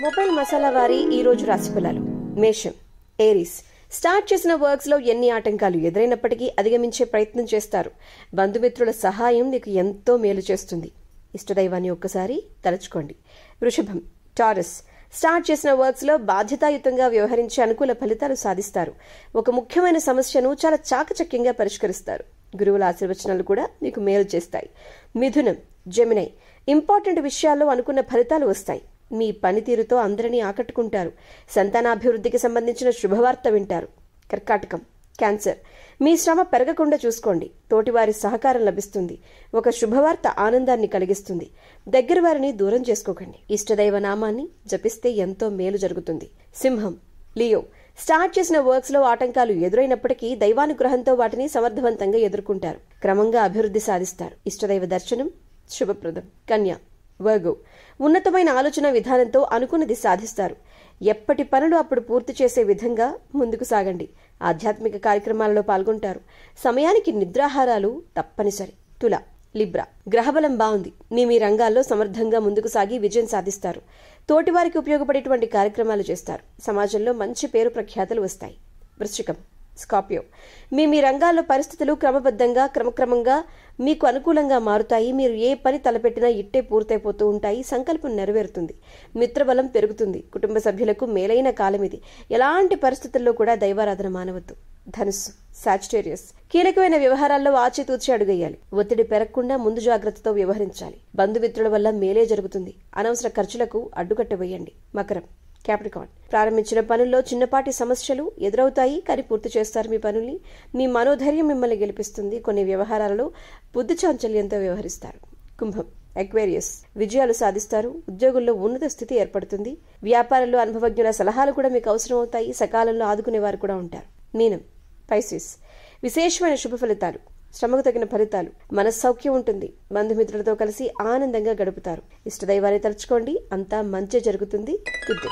Mobile masala వారి ఈ రోజు రాశి ఫలాలు. మేషం, ఏరీస్. స్టార్ట్ చేసిన వర్క్స్ లో ఎన్ని ఆటంకాలు ఎదురైనప్పటికీ అధిగమించే ప్రయత్నం చేస్తారు. బంధుమిత్రుల సహాయం మీకు ఎంతో మేలు చేస్తుంది. ఇష్టదైవాన్ని ఒక్కసారి తలుచుకోండి. వృషభం, టారస్. స్టార్ట్ చేసిన వర్క్స్ లో బాధ్యతాయుతంగా వ్యవహరించి అనుకూల ఫలితాలు సాధిస్తారు. ఒక ముఖ్యమైన సమస్యను చాలా చాకచక్యంగా పరిష్కరిస్తారు. గురువుల ఆశీర్వచనాలు కూడా మీకు మేలు చేస్తాయి. మిథునం, జెమినై. ఇంపార్టెంట్ విషయాల్లో అనుకున్న ఫలితాలు వస్తాయి. మీ పనితీరుతో అందరినీ ఆకట్టుకుంటారు. సంతానాభివృద్ధికి సంబంధించిన శుభవార్త వింటారు. కర్కాటకం, క్యాన్సర్. మీ శ్రమ పెరగకుండా చూసుకోండి. తోటివారి సహకారం లభిస్తుంది. ఒక శుభవార్త ఆనందాన్ని కలిగిస్తుంది. దగ్గర వారిని దూరం చేసుకోకండి. ఇష్టదైవ నామాన్ని జపిస్తే ఎంతో మేలు జరుగుతుంది. సింహం, లియో. స్టార్ట్ చేసిన వర్క్స్ లో ఆటంకాలు ఎదురైనప్పటికీ దైవానుగ్రహంతో వాటిని సమర్థవంతంగా ఎదుర్కొంటారు. క్రమంగా అభివృద్ధి సాధిస్తారు. ఇష్టదైవ దర్శనం శుభప్రదం. కన్యా, వర్గో. ఉన్నతమైన ఆలోచన విధానంతో అనుకున్నది సాధిస్తారు. ఎప్పటి పనులు అప్పుడు పూర్తి చేసే విధంగా ముందుకు సాగండి. ఆధ్యాత్మిక కార్యక్రమాలలో పాల్గొంటారు. సమయానికి నిద్రాహారాలు తప్పనిసరి. తుల, లిబ్రా. గ్రహబలం బాగుంది. మీ రంగాల్లో సమర్థంగా ముందుకు సాగి విజయం సాధిస్తారు. తోటివారికి ఉపయోగపడేటువంటి కార్యక్రమాలు చేస్తారు. సమాజంలో మంచి పేరు ప్రఖ్యాతలు వస్తాయి. వృశ్చికం, స్కార్పియో. మీ రంగాల్లో పరిస్థితులు క్రమక్రమంగా మీకు అనుకూలంగా మారుతాయి. మీరు ఏ పని తలపెట్టినా ఇట్టే పూర్తయిపోతూ ఉంటాయి. సంకల్పం నెరవేరుతుంది. మిత్రబలం పెరుగుతుంది. కుటుంబ సభ్యులకు మేలైన కాలం ఇది. ఎలాంటి పరిస్థితుల్లో కూడా దైవారాధన మానవద్దు. ధనుస్సు, సాజిటేరియస్. కీలకమైన వ్యవహారాల్లో ఆచితూచి అడుగేయాలి. ఒత్తిడి పెరగకుండా ముందు జాగ్రత్తతో వ్యవహరించాలి. బంధుమిత్రుల వల్ల మేలే జరుగుతుంది. అనవసర ఖర్చులకు అడ్డుకట్ట వేయండి. మకరం, క్యాప్రికాన్. ప్రారంభించిన పనుల్లో చిన్నపాటి సమస్యలు ఎదురవుతాయి, కానీ పూర్తి చేస్తారు మీ పనుల్ని. మీ మనోధైర్యం మిమ్మల్ని గెలిపిస్తుంది. కొన్ని వ్యవహారాలలో బుద్ధి చాంచల్యంతో వ్యవహరిస్తారు. కుంభం, ఎక్వేరియస్. విజయాలు సాధిస్తారు. ఉద్యోగుల్లో ఉన్నత స్థితి ఏర్పడుతుంది. వ్యాపారంలో అనుభవజ్ఞుల సలహాలు కూడా మీకు అవసరం అవుతాయి. సకాలంలో ఆదుకునేవారు కూడా ఉంటారు. మీనం, పైసిస్. విశేషమైన శుభ ఫలితాలు, శ్రమకు తగిన ఫలితాలు, మనస్సౌఖ్యం ఉంటుంది. బంధుమిత్రులతో కలిసి ఆనందంగా గడుపుతారు. ఇష్టదైవాన్ని తలుచుకోండి. అంతా మంచి జరుగుతుంది. Good day.